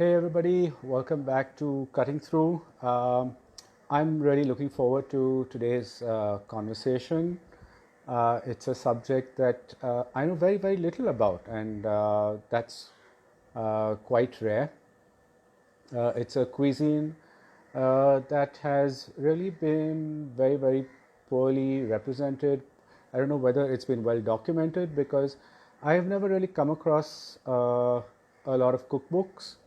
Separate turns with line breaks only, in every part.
Hey everybody, welcome back to Cutting Through. I'm really looking forward to today's conversation. It's a subject that I know very, very little about, and that's quite rare. It's a cuisine that has really been very, very poorly represented. I don't know whether it's been well documented because I have never really come across a lot of cookbooks.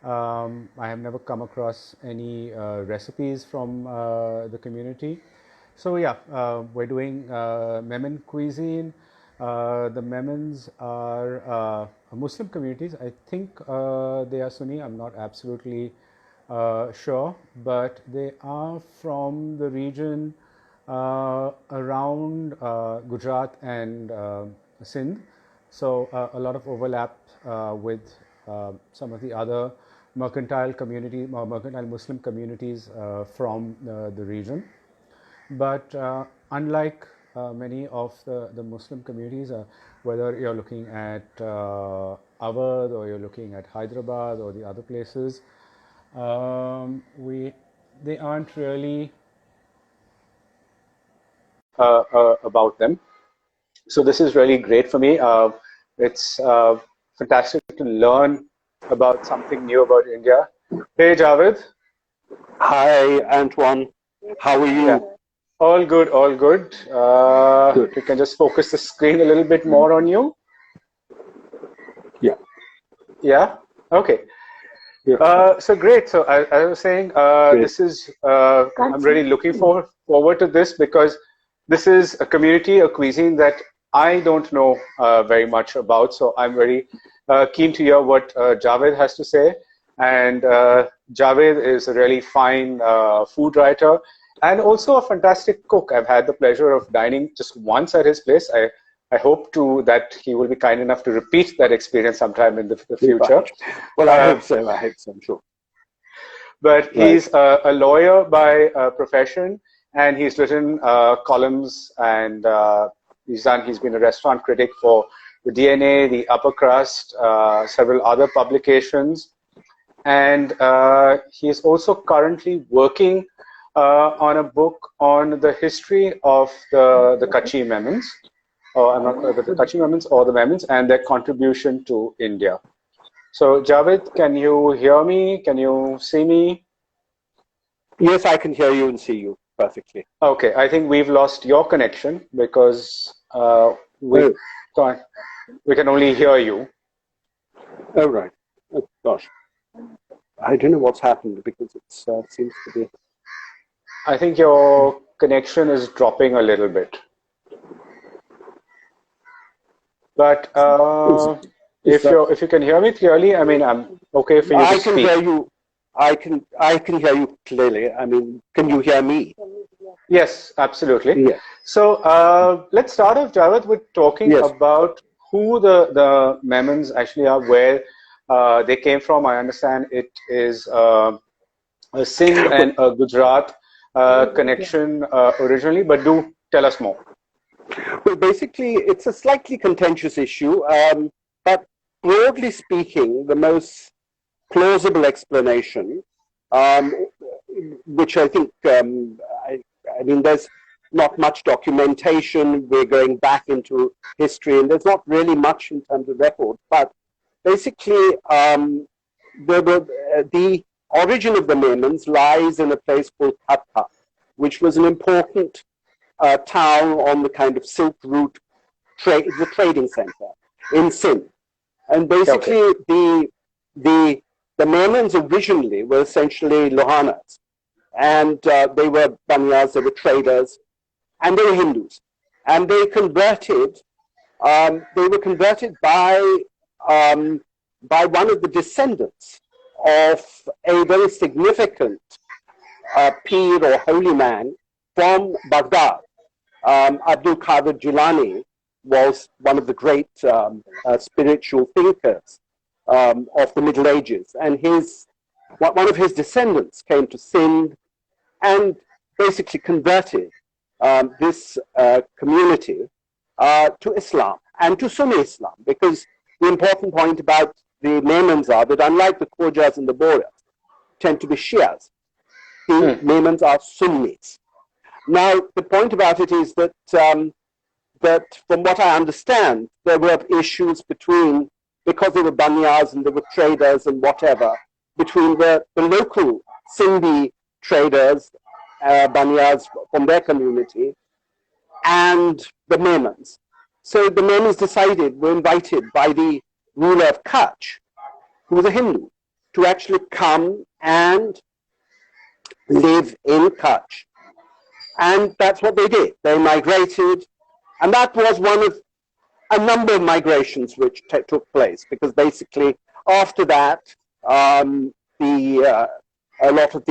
I have never come across any recipes from the community. So yeah, we're doing Memon Cuisine. The Memons are Muslim communities. I think they are Sunni. I'm not absolutely sure, but they are from the region around Gujarat and Sindh. So a lot of overlap with some of the other mercantile Muslim communities from the region. But unlike many of the Muslim communities, whether you're looking at Awadh or you're looking at Hyderabad or the other places, they aren't really about them. So this is really great for me. It's fantastic to learn about something new about India. Hey, Javed.
Hi, Antoine. How are you?
Yeah. All good, all good.
Good.
We can just focus the screen a little bit more on you.
Yeah.
Yeah. Okay.
Yeah.
So great. So I was saying, this is I'm really looking forward to this because this is a community, a cuisine that I don't know very much about. So I'm very keen to hear what Javed has to say. And Javed is a really fine food writer and also a fantastic cook. I've had the pleasure of dining just once at his place. I hope that he will be kind enough to repeat that experience sometime in the future.
Well, I hope so. I'm sure.
But he's a lawyer by profession, and he's written columns, and he's been a restaurant critic for the DNA, the Upper Crust, several other publications, and he's also currently working on a book on the history of the Kachi Memons. I'm not sure the Kachi Memons or the Memons and their contribution to India. So, Javed, can you hear me? Can you see me?
Yes, I can hear you and see you perfectly.
Okay, I think we've lost your connection because we can only hear you.
Oh, right. Oh, gosh. I don't know what's happened because it seems to be.
I think your connection is dropping a little bit. But if you can hear me clearly, I mean, I'm okay for you to speak.
I can hear you. I can hear you clearly. I mean, can you hear me?
Yes, absolutely.
Yeah.
So let's start off, Javed, with talking about who the Memons actually are, where they came from. I understand it is a Sindh and a Gujarat connection originally, but do tell us more.
Well, basically, it's a slightly contentious issue, but broadly speaking, the most plausible explanation, which I think, I mean, there's not much documentation. We're going back into history, and there's not really much in terms of record. But basically, the origin of the Memons lies in a place called Khatha, which was an important town on the kind of Silk Route the trading center in Sindh. And basically, the Memons originally were essentially Lohanas, and they were Banyas, they were traders, and they were Hindus. And they converted. They were converted by one of the descendants of a very significant Peer or holy man from Baghdad. Abdul Qadir Jilani was one of the great spiritual thinkers of the Middle Ages, and one of his descendants came to Sindh and basically converted this community to Islam and to Sunni Islam, because the important point about the Memons are that unlike the Khojas and the Bohras, tend to be Shias, the Memons are Sunnis. Now, the point about it is that that from what I understand, there were issues between, because they were Banyas and they were traders and whatever, between the local Sindhi traders, Banyas from their community, and the Memons. So the Memons were invited by the ruler of Kutch, who was a Hindu, to actually come and live in Kutch. And that's what they did. They migrated, and that was one of a number of migrations which took place, because basically after that, a lot of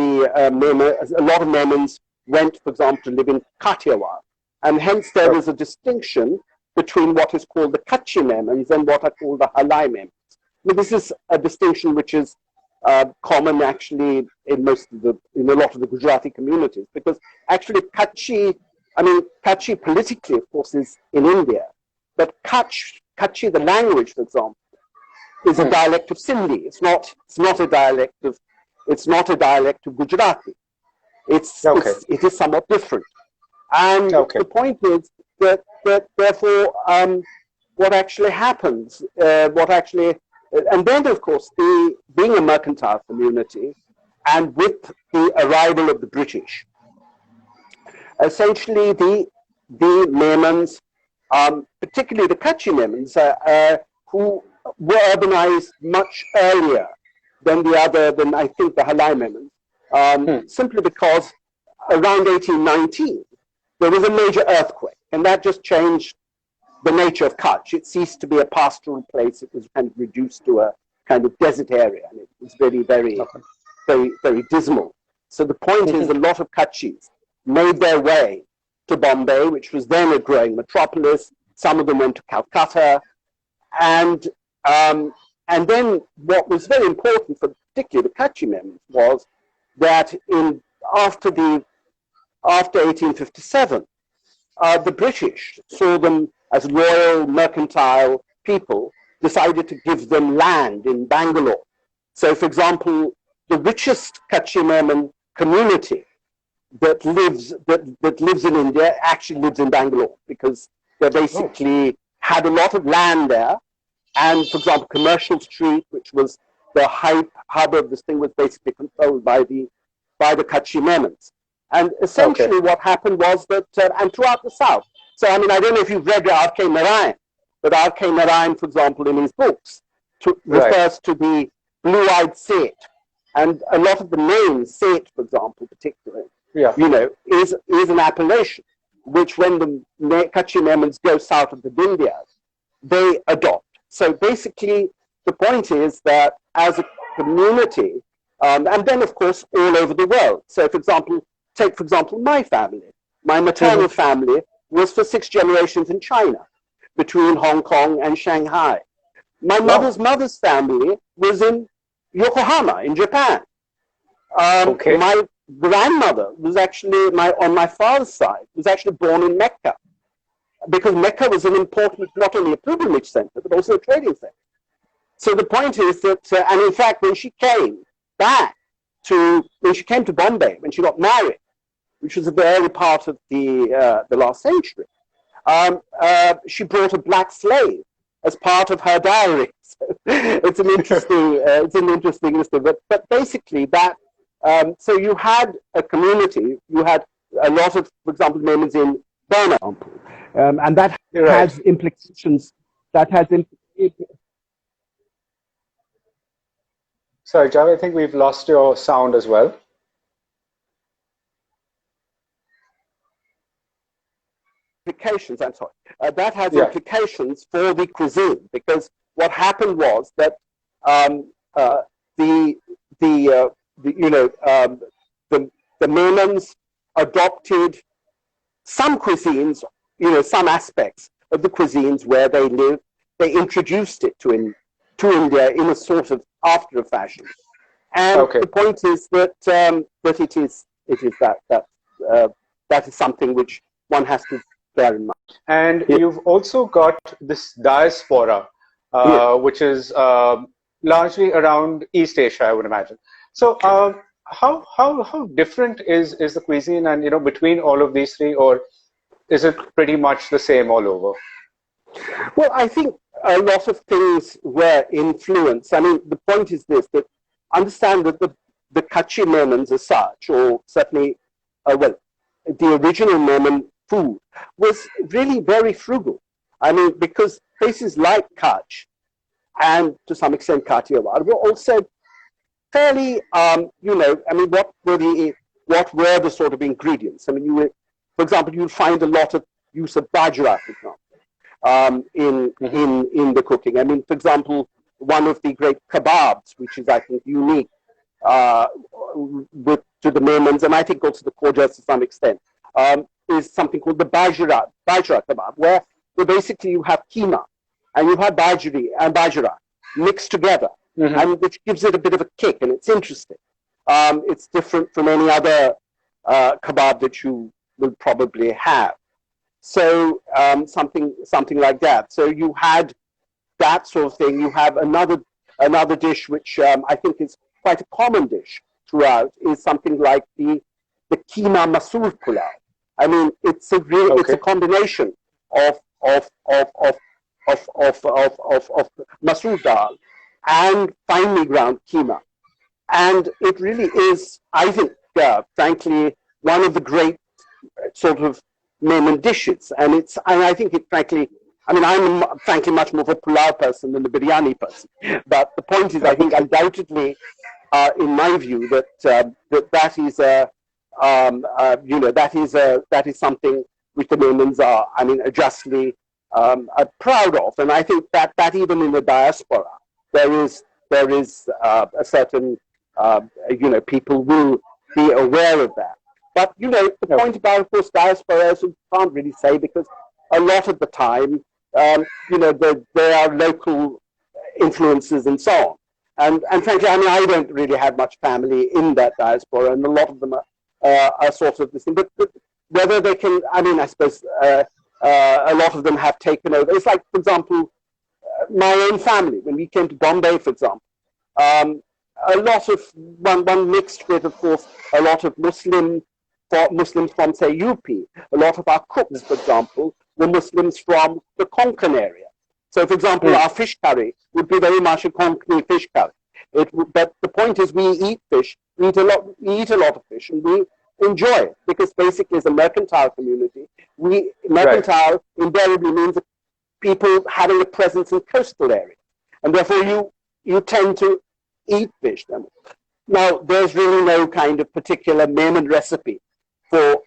Memons went, for example, to live in Kathiawar, and hence there is a distinction between what is called the Kutchi Memons and what are called the Halai Memons. This is a distinction which is common actually in a lot of the Gujarati communities, because actually Kutchi politically, of course, is in India, but Kutchi, the language, for example, is a dialect of Sindhi. It's not a dialect of Gujarati. It is somewhat different. And the point is that therefore what actually happens, and then of course being a mercantile community, and with the arrival of the British, essentially the Memons, particularly the Kutchi Memons, who were urbanized much earlier than I think the Halai Memons, simply because around 1819 there was a major earthquake, and that just changed the nature of Kutch. It ceased to be a pastoral place. It was kind of reduced to a kind of desert area, and it was very, very, very, very dismal. So the point is, a lot of Kutchis made their way to Bombay, which was then a growing metropolis. Some of them went to Calcutta, and then what was very important for particularly the Kutchi Memons was that after 1857, the British saw them as loyal mercantile people, decided to give them land in Bangalore. So, for example, the richest Kutchi Memon community that lives in India actually lives in Bangalore, because they basically had a lot of land there. And, for example, Commercial Street, which was the hub of this thing, was basically controlled by the Kutchi Memons. And essentially what happened was that, and throughout the South, so I mean, I don't know if you've read R.K. Narayan, but R.K. Narayan, for example, in his books, refers to the blue-eyed Seth. And a lot of the names, Seth, for example, particularly, is an appellation, which when the Kutchi Memons go south of the Vindhyas, they adopt. So basically, the point is that as a community, and then, of course, all over the world. So, for example, take, for example, my family. My maternal family was for 6 generations in China, between Hong Kong and Shanghai. My mother's family was in Yokohama, in Japan. My grandmother was actually, on my father's side, was actually born in Mecca, because Mecca was an important, not only a pilgrimage center, but also a trading center. So the point is that, and in fact, when she came to Bombay, when she got married, which was at the early part of the last century, she brought a black slave as part of her diary. So it's an interesting history. But basically that, so you had a community, you had a lot of, for example, Memons in Burma, and that has implications.
Sorry, Javed, I think we've lost your sound as well.
Implications, I'm sorry. That has implications for the cuisine, because what happened was that the Memons adopted some cuisines, some aspects of the cuisines where they live. They introduced it to India in a sort of after a fashion. And the point is that that is something which one has to bear in mind.
And you've also got this diaspora, which is largely around East Asia, I would imagine. So, how different is the cuisine, and between all of these three, or is it pretty much the same all over?
Well, I think a lot of things were influenced. I mean, the point is this, that understand that the Kachi Memons as such, or certainly, well, the original Memon food was really very frugal. I mean, because places like Kutch and to some extent Kathiawar were also fairly, I mean, what were the sort of ingredients? I mean, for example, you'll find a lot of use of bajra, for example, in the cooking. I mean, for example, one of the great kebabs, which is, I think, unique to the Memons, and I think also the Khojas to some extent, is something called the bajra kebab, where basically you have keema and you have bajra mixed together, and which gives it a bit of a kick, and it's interesting. It's different from any other kebab that you will probably have. So something like that. So you had that sort of thing. You have another dish which I think is quite a common dish throughout, is something like the keema masoor pulao. I mean, it's a combination of masoor dal and finely ground keema, and it really is, I think, frankly, one of the great sort of Memon dishes, and I think it, frankly, I mean, I'm frankly much more of a pulao person than a biryani person, but the point is, I think undoubtedly, in my view, that is something which the Memons are, I mean, justly proud of, and I think that even in the diaspora, there is a certain, people will be aware of that. But, the point about, of course, diasporas, you can't really say, because a lot of the time, there are local influences and so on. And frankly, I mean, I don't really have much family in that diaspora, and a lot of them are sort of this thing. But whether they can, I mean, I suppose a lot of them have taken over. It's like, for example, my own family, when we came to Bombay, for example, a lot of, one mixed with, of course, a lot of Muslims from, say, UP. A lot of our cooks, for example, were Muslims from the Konkan area. So, for example, our fish curry would be very much a Konkani fish curry. But the point is, we eat fish, we eat a lot of fish, and we enjoy it, because basically, as a mercantile community, mercantile invariably means people having a presence in coastal areas, and therefore you tend to eat fish. Now, there's really no kind of particular Memon recipe for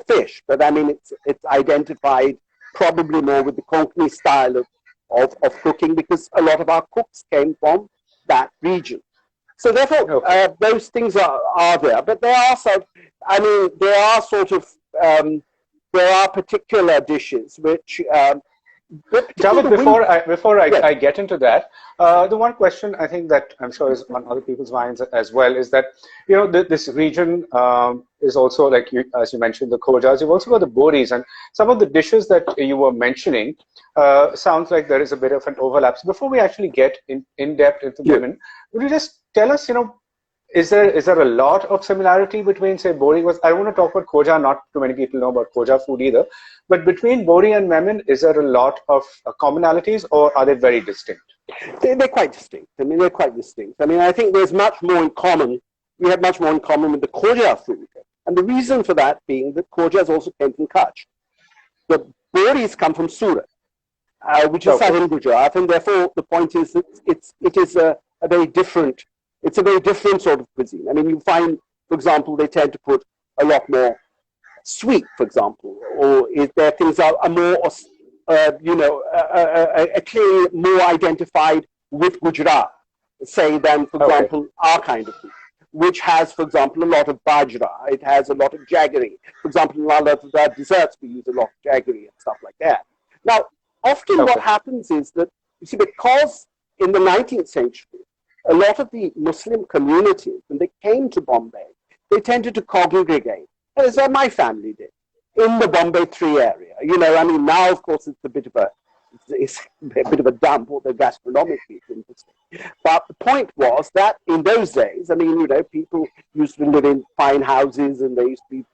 fish, but I mean, it's identified probably more with the Konkani style of cooking, because a lot of our cooks came from that region. So therefore, those things are there, but there are there are particular dishes which.
Javed, before I get into that, the one question I think that I'm sure is on other people's minds as well is that, this region is also, like as you mentioned, the Khojas. You've also got the Boris, and some of the dishes that you were mentioning sounds like there is a bit of an overlap. So before we actually get in depth into Memon, would you just tell us, is there a lot of similarity between, say, Bori? I don't want to talk about Khoja. Not too many people know about Khoja food either. But between Bori and Memon, is there a lot of commonalities, or are they very distinct?
They're quite distinct. I mean, they're quite distinct. I mean, I think there's much more in common. We have much more in common with the Khoja food. And the reason for that being that Khojas also came from Kutch. The Boris come from Surat, which is southern Gujarat. And therefore, the point is that it is a very different, it's a very different sort of cuisine. I mean, you find, for example, they tend to put a lot more sweet, for example, or their things are more, clearly more identified with Gujarat, say, than, for example, our kind of food, which has, for example, a lot of bajra. It has a lot of jaggery. For example, in a lot of the desserts, we use a lot of jaggery and stuff like that. Now, often what happens is that, you see, because in the 19th century, a lot of the Muslim communities, when they came to Bombay, they tended to congregate, as my family did, in the Bombay 3 area. I mean, now, of course, it's a bit of a It's a bit of a dump, although gastronomically it's interesting. But the point was that in those days, I mean, people used to live in fine houses, and they used to be,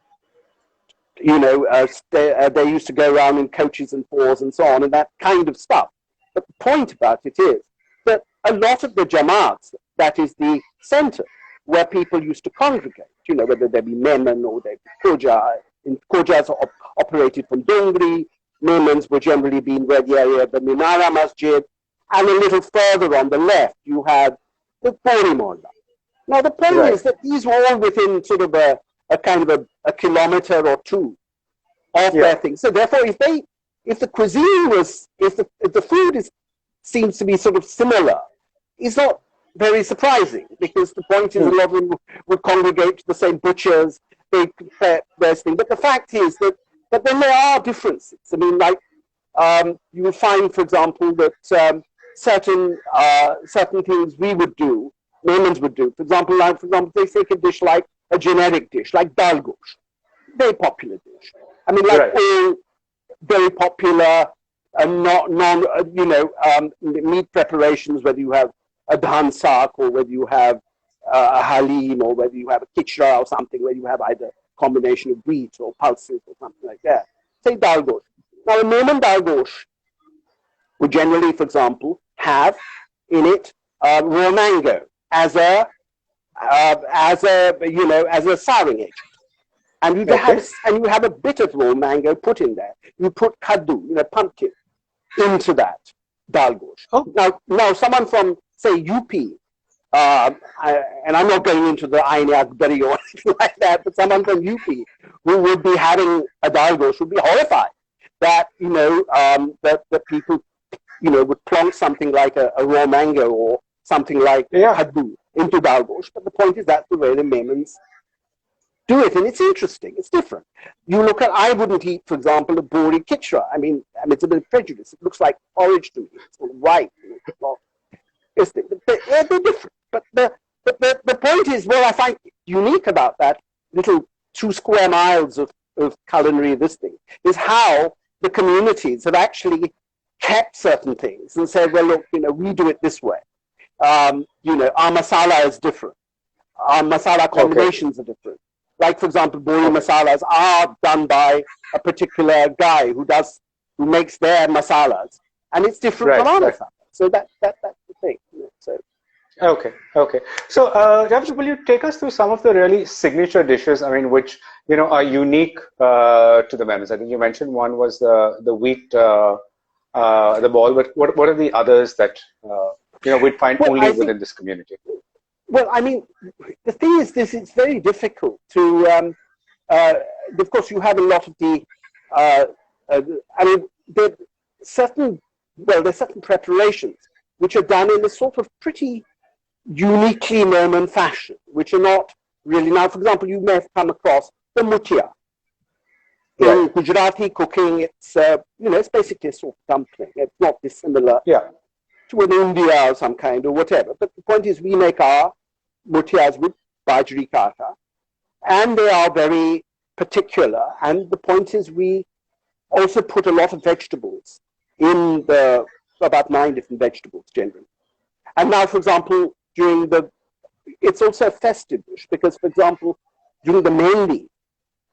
they used to go around in coaches and fours and so on, and that kind of stuff. But the point about it is that a lot of the jamaats, that is the center where people used to congregate, whether they be Memon or they be Khoja. In Khojas operated from Dongri. Memons were generally being where the area of the Minara Masjid. And a little further on the left, you had the Pori Mohalla. Now, the point is that these were all within sort of a kind of a kilometer or two of their thing. So therefore, if the cuisine was, if the food seems to be sort of similar, it's not very surprising, because the point is a lot of them would congregate to the same butchers, they prepare their thing. But the fact is that then there are differences. I mean, like, you will find, for example, that certain things we would do, Memons would do. For example, they take a dish like a generic dish, like dal gosh, very popular dish. I mean, like all very popular meat preparations, whether you have a dhan sak, or whether you have a halim, or whether you have a kichra or something, where you have either combination of wheat or pulses or something like that. Say dal gosh. Now, a Memon dal gosh would generally, for example, have in it raw mango as a souring agent, and you have a bit of raw mango put in there. You put kaddu, pumpkin, into that dal gosh.
Oh.
Now, someone from say UP, and I'm not going into the Ain Akbari or anything like that, but someone from UP who would be having a dal gosh would be horrified that that people would plonk something like a raw mango or something like kaddu into dal gosh. But the point is that's the way the Memons do it, and it's interesting. It's different. You look at, I wouldn't eat, for example, a bori kichra. I mean, it's a bit of prejudice. It looks like porridge to me. It's sort of white. They're different. But the point is, what I find unique about that little 2 square miles of culinary this thing is how the communities have actually kept certain things and said, well, look, we do it this way. Our masala is different. Our masala combinations are different. Like, for example, bori masalas are done by a particular guy who makes their masalas, and it's different from our masalas. So that's the thing. So.
Okay. So, Javed, will you take us through some of the really signature dishes? I mean, which are unique to the Memons? I think you mentioned one was the wheat, the ball. But what are the others that we'd find only within this community?
Well, I mean, the thing is, it's very difficult to. Of course, you have a lot of the. There's certain preparations which are done in a sort of pretty uniquely Memon fashion, which are not really. Now, for example, you may have come across the mutia. In Gujarati cooking, it's it's basically a sort of dumpling. It's not dissimilar to an India or some kind or whatever. But the point is, we make our mutias with bajri kata, and they are very particular. And the point is, we also put a lot of vegetables in about 9 different vegetables generally. And now, for example, it's also a festive dish because, for example, during the Mendi,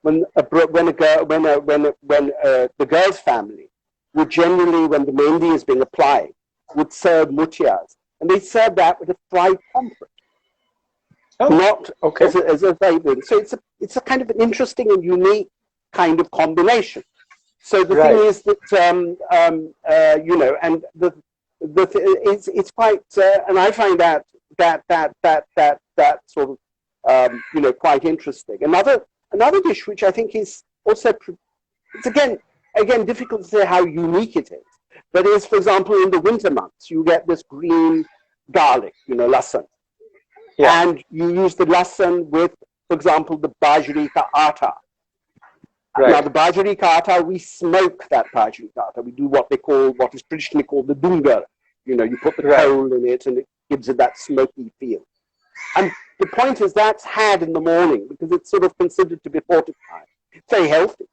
when the girl's family would generally, when the Mendi is being applied, would serve mutias, and they serve that with a fried pomfret. Not as a favorite. So it's a kind of an interesting and unique kind of combination. So the thing is that and it's quite, and I find that sort of quite interesting. Another dish which I think is also, it's again difficult to say how unique it is. But is, for example, in the winter months, you get this green garlic, lasan. Yeah. And you use the lasan with, for example, the bajri ka atta. Now, the bajri ka atta, we smoke that bajri ka atta. We do what is traditionally called the dungar. You put the coal in it and it gives it that smoky feel. And the point is that's had in the morning because it's sort of considered to be fortified. It's very healthy.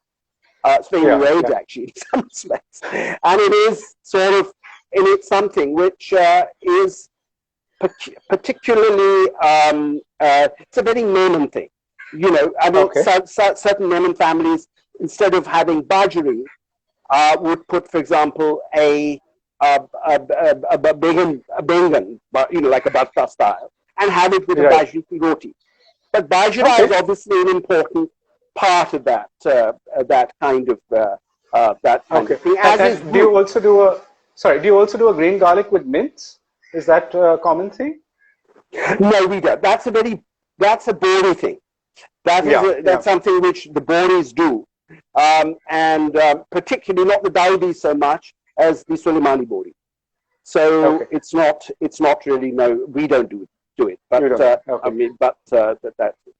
It's very new age, actually, in some respects. And it is sort of, and it's something which is particularly, it's a very Memon thing. You know, I mean, certain Memon families, instead of having bajri, would put, for example, a bengan, you know, like a bhatta style, and have it with a bajri ki roti. But bajra is obviously an important part of that that kind of thing.
And do you also do a green garlic with mince? Is that a common thing?
No, we don't. That's a Bori thing. That's something which the Boris do, and particularly not the Daudi so much as the Soleimani Bori. So it's not really, no, we don't do it. But I mean, but that's it.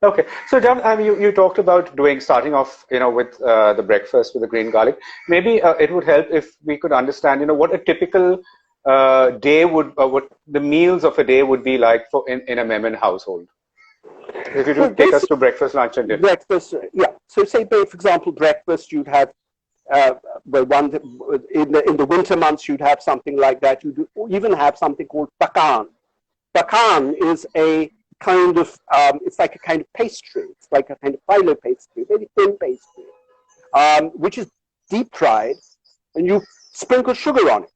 Okay, so John, you talked about starting off, with the breakfast with the green garlic. Maybe it would help if we could understand, what a typical day what the meals of a day would be like in a Memon household. If you could take us to breakfast, lunch, and dinner.
Breakfast, yeah. So say, for example, breakfast, you'd have in the winter months, you'd have something like that. You'd even have something called pakan. Pakan is a kind of, it's like a kind of pastry. It's like a kind of phyllo pastry, very thin pastry, which is deep fried, and you sprinkle sugar on it,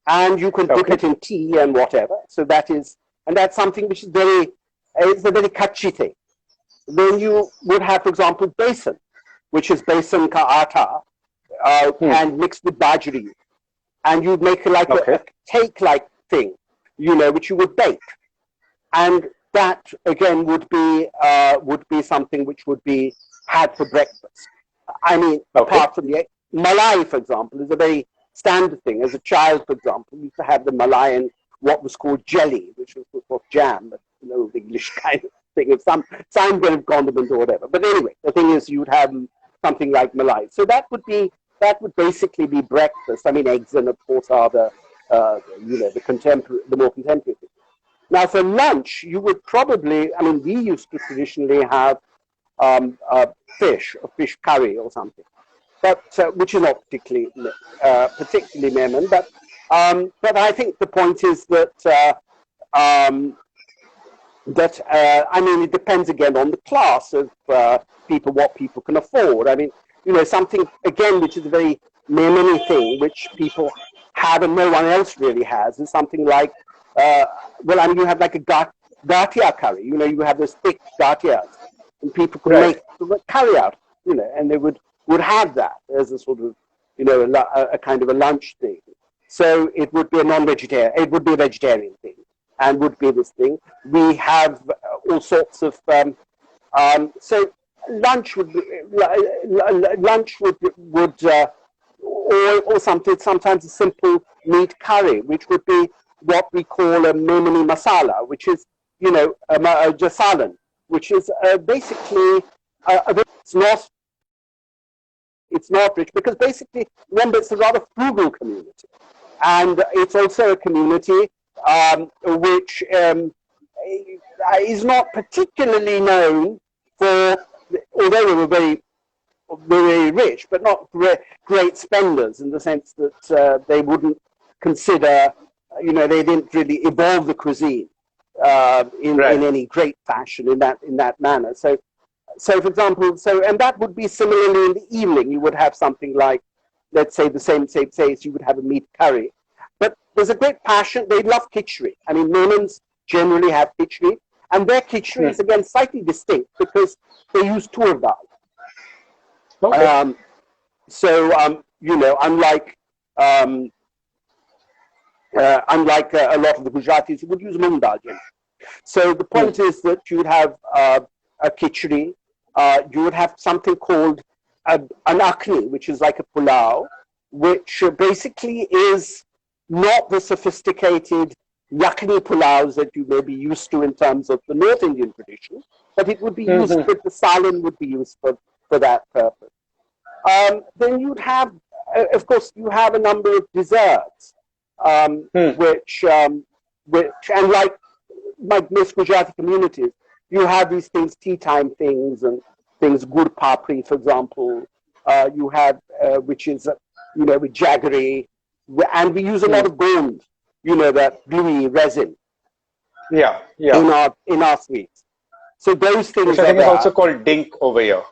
and you can dip it in tea and whatever. So that's something which is it's a very kachi thing. Then you would have, for example, besan, which is besan ka atta, and mixed with bajri, and you'd make like a cake-like thing, which you would bake, and that again would be something which would be had for breakfast. I mean, apart from the malai, for example, is a very standard thing. As a child, for example, we used to have the malai and what was called jelly, which was sort of jam, but the English kind of thing of some kind of condiment or whatever. But anyway, the thing is, you'd have something like malai. So that would basically be breakfast. I mean, eggs and of course are the more contemporary thing. Now, for lunch, you would probably, I mean, we used to traditionally have fish curry or something, but which is not particularly Memon. But I think the point is that I mean, it depends again on the class of people, what people can afford. I mean, something again which is a very Memon thing, which people have and no one else really has, is something like. Well, I mean, you have like a gatia curry. You have those thick gatias, and people could make curry out. And they would have that as a sort of, a kind of a lunch thing. So it would be a non-vegetarian. It would be a vegetarian thing, and would be this thing. We have all sorts of. So lunch would or something. Sometimes a simple meat curry, which would be what we call a Memoni masala, which is, a jasalan, which is basically, it's not rich, because basically, remember, it's a rather frugal community. And it's also a community which is not particularly known for, although they were very rich, but not great spenders, in the sense that they wouldn't consider, they didn't really evolve the cuisine in any great fashion in that manner. So for example, and that would be similarly in the evening. You would have something like, let's say the same as you would have a meat curry. But there's a great passion. They love khichdi. I mean, Memons generally have khichdi, and their khichdi is again slightly distinct because they use tur dal. Unlike a lot of the Gujaratis who would use mung dal. So the point is that you would have a khichdi, you would have something called an akhni, which is like a pulao, which basically is not the sophisticated yakhni pulaos that you may be used to in terms of the North Indian tradition, but it would be used, but the salan would be used for that purpose. Then you'd have, of course, you have a number of desserts. Which and like most Gujarati communities, you have these things, tea time things, and things, gur papri, for example. You have, which is, with jaggery. And we use a lot of gold, that gluey resin
Yeah,
in
yeah.
our sweets. So those
Which
things
I
are
think is also
there.
called dink over here.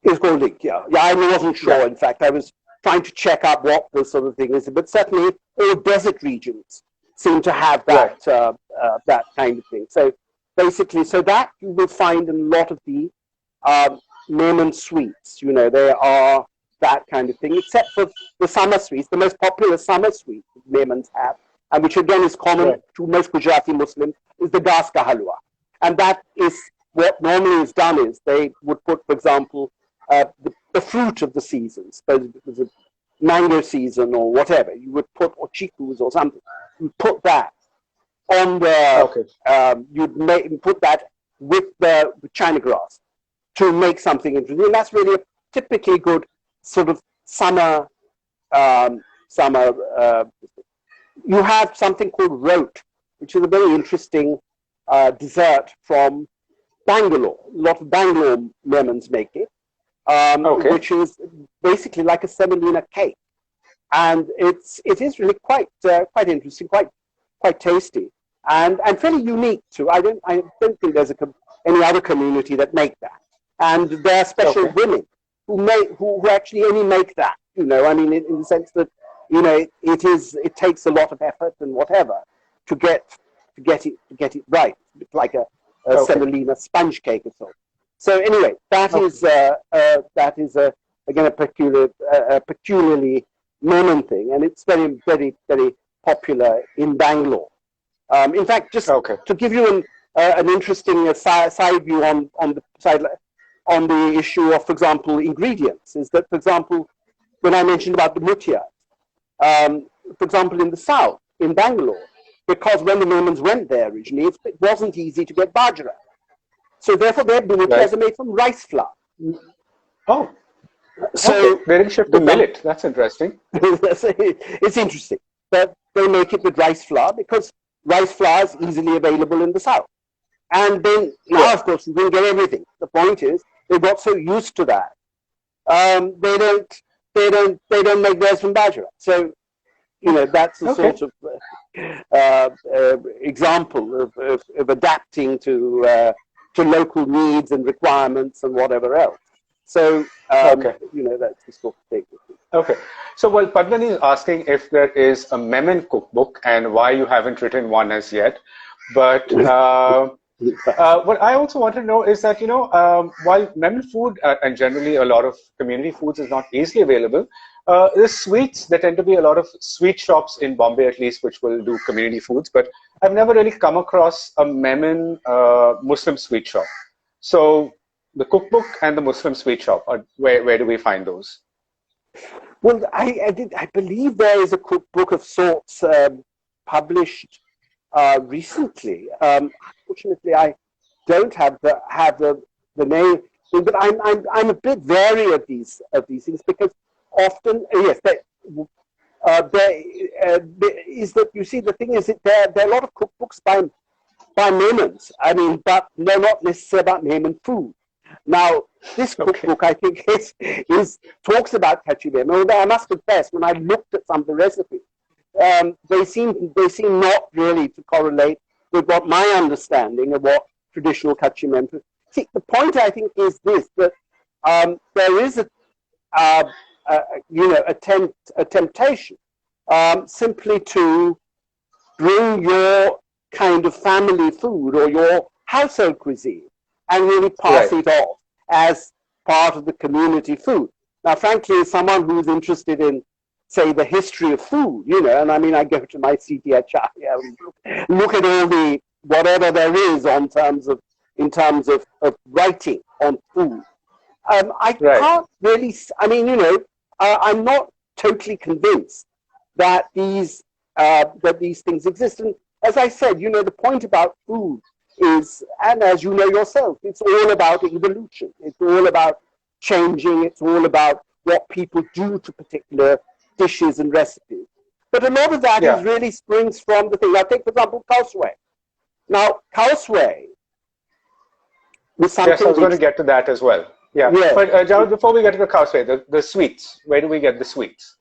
It's called leek, yeah. Yeah, I wasn't sure,
Yeah.
in fact. I was trying to check out what the sort of thing is. But certainly all desert regions seem to have
Right.
that kind of thing. So basically, so that you will find in a lot of the Memon sweets. They are that kind of thing, except for the summer sweets. The most popular summer sweet that Memons have, and which again is common
Right.
to most Gujarati Muslims, is the gas ka halwa. And that is what normally is done is they would put, for example, the fruit of the season. Suppose it was a mango season or whatever, you would put, or chikus or something, you put that on the,
Okay.
put that with the China grass to make something interesting. And that's really a typically good sort of summer, summer. You have something called rote, which is a very interesting dessert from Bangalore. A lot of Bangalore Memons make it,
Okay.
which is basically like a semolina cake, and it is really quite interesting, quite tasty, and fairly unique too. I don't think there's any other community that make that, and there are special women who actually only make that. I mean, in the sense that it takes a lot of effort and whatever to get it right. It's like a semolina sponge cake or so. So anyway, that is again a peculiarly Memon thing, and it's very very very popular in Bangalore. In fact, just to give you an interesting side view on the issue of, for example, ingredients, is that, for example, when I mentioned about the mutiyas, for example, in the south, in Bangalore, because when the Memons went there originally, it wasn't easy to get bajra. So therefore, their mutiyas are made from rice flour.
Oh,
so
they didn't shift to millet. That's interesting.
It's interesting, but they make it with rice flour because rice flour is easily available in the south. And then now, of course, you can get everything. The point is, they got so used to that, they don't make theirs from bajra. So that's a sort of example of adapting to local needs and requirements and whatever else. So that's the sort of thing.
Okay. So, well, Padmani is asking if there is a Memon cookbook and why you haven't written one as yet. But what I also want to know is that, while Memon food and generally a lot of community foods is not easily available, there's sweets. There tend to be a lot of sweet shops in Bombay, at least, which will do community foods. But I've never really come across a Memon Muslim sweet shop. So the cookbook and the Muslim sweet shop, where do we find those?
Well, I believe there is a cookbook of sorts published recently. Unfortunately, I don't have the name, but I'm a bit wary of these things because often, yes, there is that, you see, the thing is that there are a lot of cookbooks by Memons. I mean, but they're not necessarily about Memon food. Now, this cookbook, I think, is talks about kachi memon. Although I must confess, when I looked at some of the recipes, they seem not really to correlate with what my understanding of what traditional kachi memon. See, the point I think is this: that there is a temptation simply to bring your kind of family food or your household cuisine and really pass it off as part of the community food. Now, frankly, as someone who's interested in, say, the history of food, and I mean, I go to my CTHR, look at all the, whatever there is in terms of writing on food. I can't really, I mean, I'm not totally convinced that these things exist. And as I said, the point about food is, and as you know yourself, it's all about evolution. It's all about changing. It's all about what people do to particular dishes and recipes. But a lot of that is really springs from the thing. I take, for example, Kausway. Now, Kausway with something.
Yes, I was going to get to that as well. Yeah,
yeah.
But Javed, before we get to the causeway, the sweets. Where do we get the sweets?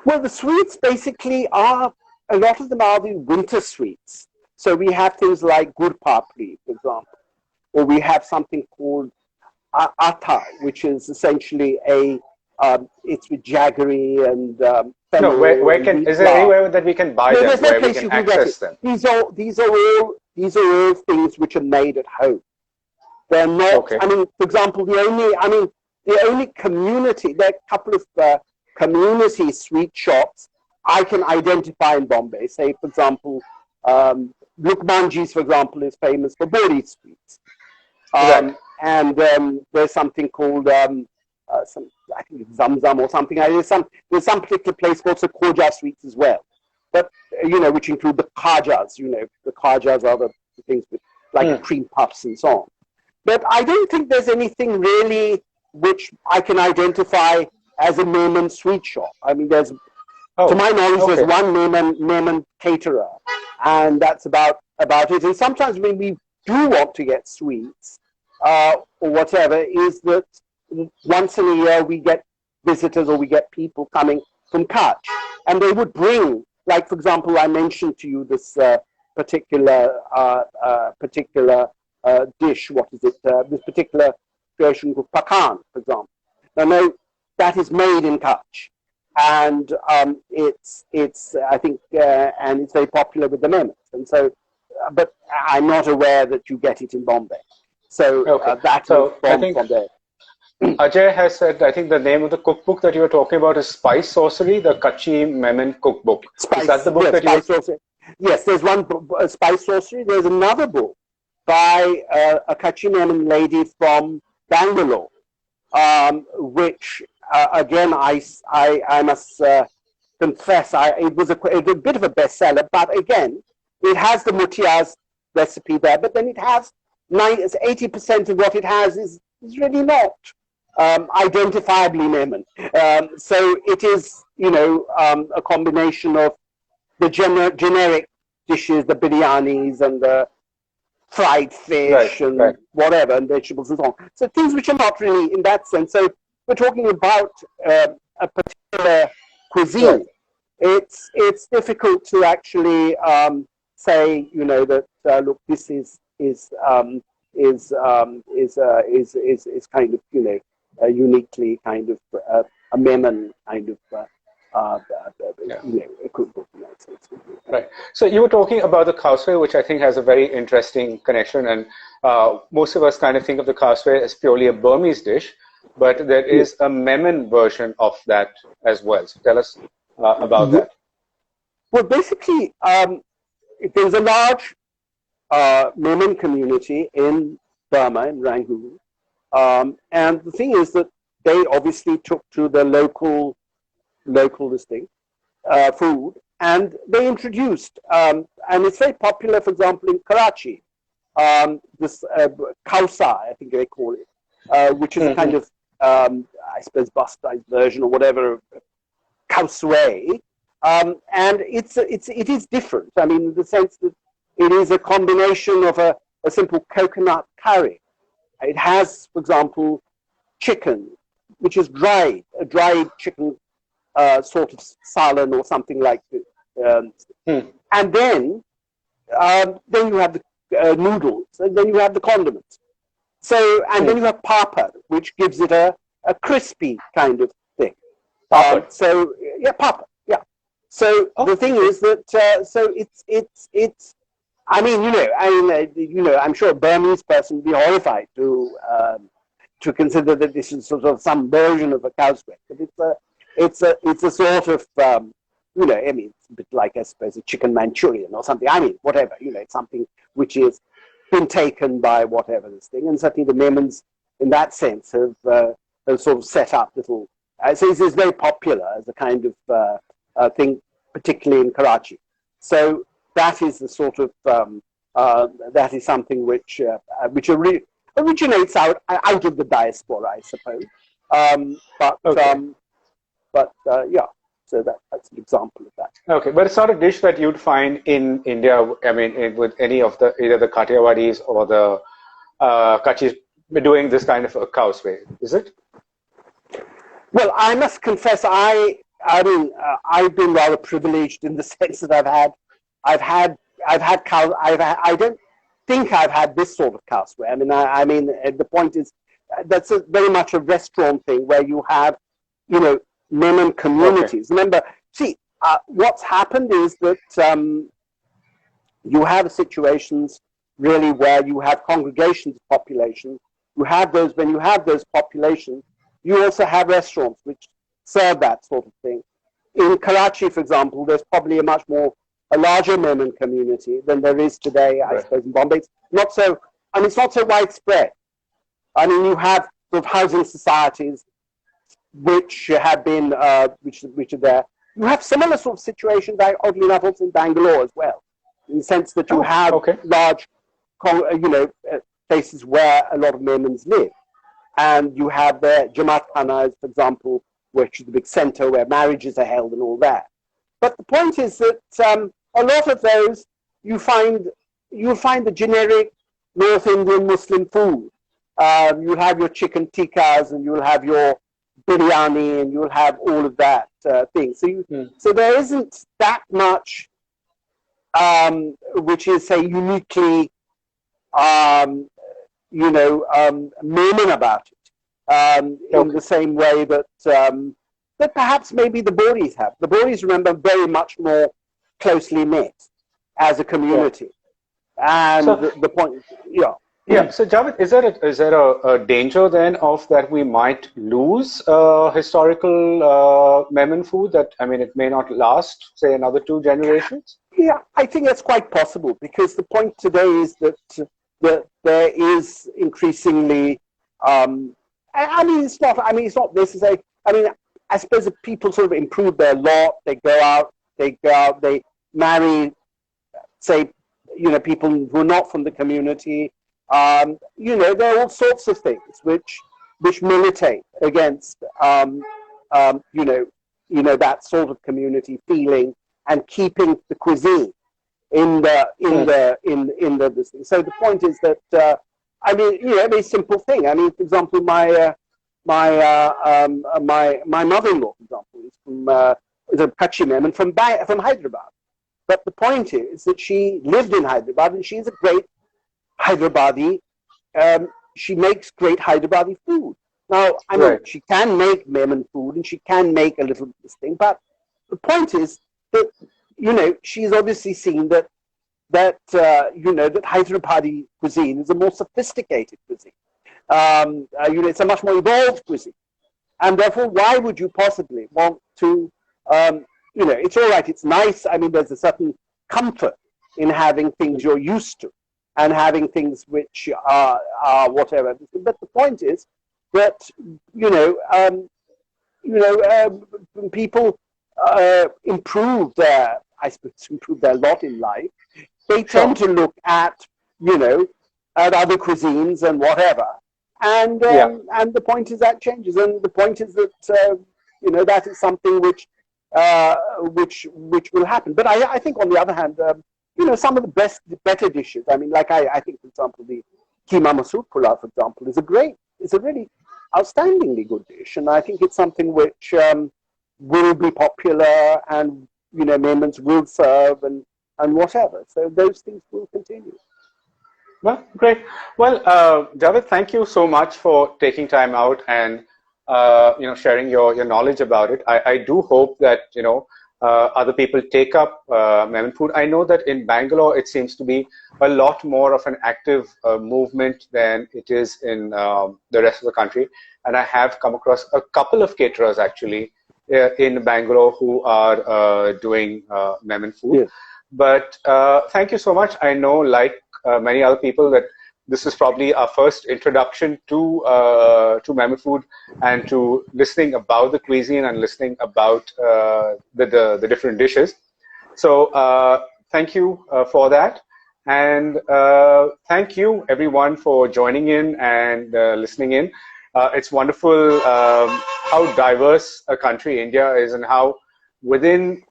Well, the sweets basically are, a lot of them are the winter sweets. So we have things like gur papri, for example, or we have something called atta, which is essentially it's with jaggery and
No,
fennel
where
and
can,
wheat
is there
flour.
anywhere that we can buy
No,
them,
there's no
where we
place
can
you can get it.
access them?
These are all things which are made at home. They're not.
Okay.
I mean, for example, the only community. There are a couple of community sweet shops I can identify in Bombay. Say, for example, Lukmanji's, for example, is famous for bori sweets.
Right.
And there's something called I think it's Zamzam or something. There's some particular place called Koja sweets as well, but which include the khajas. The khajas are the things with like cream puffs and so on. But I don't think there's anything really which I can identify as a Memon sweet shop. I mean, to my knowledge, there's one Memon caterer, and that's about it. And sometimes when we do want to get sweets or whatever, is that once in a year we get visitors or we get people coming from Kutch, and they would bring, like for example, I mentioned to you this particular dish. What is it? This particular creation called pakan, for example. Now, no, that is made in Kutch, and it's I think and it's very popular with the Memons, and so. But I'm not aware that you get it in Bombay. So that's from there.
Ajay has said, I think the name of the cookbook that you were talking about is Spice Sorcery, the Kutchi Memon Cookbook. Is that the book that you...
Sorcery. Yes, there's one Spice Sorcery. There's another book by a Kutchi Memon lady from Bangalore, which, again, I must confess, it was a bit of a bestseller, but again, it has the mutias recipe there, but then it has 80% of what it has is really not identifiably Memon. So it is, a combination of the generic dishes, the biryanis and the fried fish whatever, and vegetables and so on. So things which are not really in that sense. So we're talking about a particular cuisine. It's difficult to actually say, that look, this is kind of, uniquely kind of a Memon kind of cookbook.
Right. So you were talking about the causeway, which I think has a very interesting connection, and most of us kind of think of the causeway as purely a Burmese dish, but there is a Memon version of that as well. So tell us about that.
Well, basically, there's a large Memon community in Burma, in Rangoon. And the thing is that they obviously took to the local food, and they introduced, and it's very popular, for example, in Karachi, this kausa, I think they call it, which is a kind of, I suppose, bastardized version or whatever, kausway. And it is different. I mean, in the sense that it is a combination of a simple coconut curry. It has, for example, chicken, which is dried, a dried chicken sort of salan or something like this. And then you have the noodles, and then you have the condiments. So, and then you have papad, which gives it a crispy kind of thing. Papad. Papad. Yeah. So the thing is that so it's. I mean, I'm sure a Burmese person would be horrified to consider that this is sort of some version of a cow's breast, but it's a sort of I mean, it's a bit like, I suppose, a chicken Manchurian or something. I mean, whatever, it's something which has been taken by whatever this thing, and certainly the Memons, in that sense, have sort of set up little. So this is very popular as a kind of thing, particularly in Karachi. So that is the sort of that is something which originates out of the diaspora, I suppose. Yeah, so that's an example of that.
Okay, but it's not a dish that you'd find in India. I mean, with any of either the Kathiawardis or the Kachis doing this kind of a cow's whey, is it?
Well, I must confess, I mean, I've been rather privileged in the sense that I've had cow. I don't think I've had this sort of cowsway. I mean, the point is, that's very much a restaurant thing where you have, you know, Memon communities. Okay. Remember, see, what's happened is that you have situations really where you have congregations of population. You have those, when you have those populations, you also have restaurants which serve that sort of thing. In Karachi, for example, there's probably a larger Memon community than there is today, I suppose, in Bombay. It's not so, I mean, it's not so widespread. I mean, you have sort of housing societies which have been, which are there. You have similar sort of situations, oddly enough, also in Bangalore as well, in the sense that you have large, you know, places where a lot of Memons live. And you have the Jamaat Khanas, for example, which is the big center where marriages are held and all that. But the point is that a lot of those, you'll find the generic North Indian Muslim food. You'll have your chicken tikkas and you'll have your biryani and you'll have all of that thing. So there isn't that much which is, say, uniquely you know, Memon about it, in the same way that that perhaps maybe the Boris have. The Boris, remember, very much more closely knit as a community, and so, the point,
yeah. So, Javed, is there a danger then of that we might lose historical Memon food? That, I mean, it may not last, say, another 2 generations.
Yeah, I think that's quite possible, because the point today is that there is increasingly, I mean, it's not necessary. I mean, I suppose if people sort of improve their lot, they go out, they marry, say, you know, people who are not from the community. You know, there are all sorts of things which militate against, you know, that sort of community feeling and keeping the cuisine in this thing. So the point is that I mean, you know, a very simple thing. I mean, for example, my mother-in-law, for example, is a Kachi Memon from Hyderabad. But the point is that she lived in Hyderabad and she's a great Hyderabadi. She makes great Hyderabadi food. Now, I mean, she can make Memon food and she can make a little this thing, but the point is that, you know, she's obviously seen that you know, that Hyderabadi cuisine is a more sophisticated cuisine. You know, it's a much more evolved cuisine, and therefore, why would you possibly want to? You know, it's all right. It's nice. I mean, there's a certain comfort in having things you're used to, and having things which are whatever. But the point is that, you know, when people improve their lot in life, they tend to look at, you know, at other cuisines and whatever. And the point is that changes. And the point is that, you know, that is something which will happen. But I think, on the other hand, you know, some of the better dishes, I mean, like I think, for example, the keema masoor pulao, for example, is a really outstandingly good dish. And I think it's something which will be popular, and, you know, Memons will serve and whatever. So those things will continue.
Well, great. Well, Javed, thank you so much for taking time out and you know, sharing your knowledge about it. I do hope that, you know, other people take up Memon food. I know that in Bangalore it seems to be a lot more of an active movement than it is in the rest of the country, and I have come across a couple of caterers actually in Bangalore who are doing Memon food. Yes. But thank you so much. I know, like many other people, that this is probably our first introduction to Memon food and to listening about the cuisine and listening about the different dishes. So thank you for that. And thank you, everyone, for joining in and listening in. It's wonderful how diverse a country India is, and how within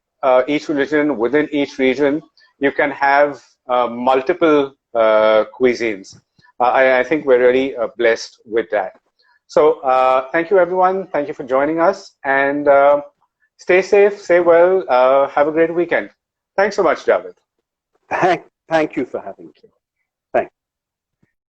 each religion, within each region, you can have multiple cuisines. I think we're really blessed with that. So thank you, everyone. Thank you for joining us. And stay safe, stay well. Have a great weekend. Thanks so much, Javed.
Thank you for having me.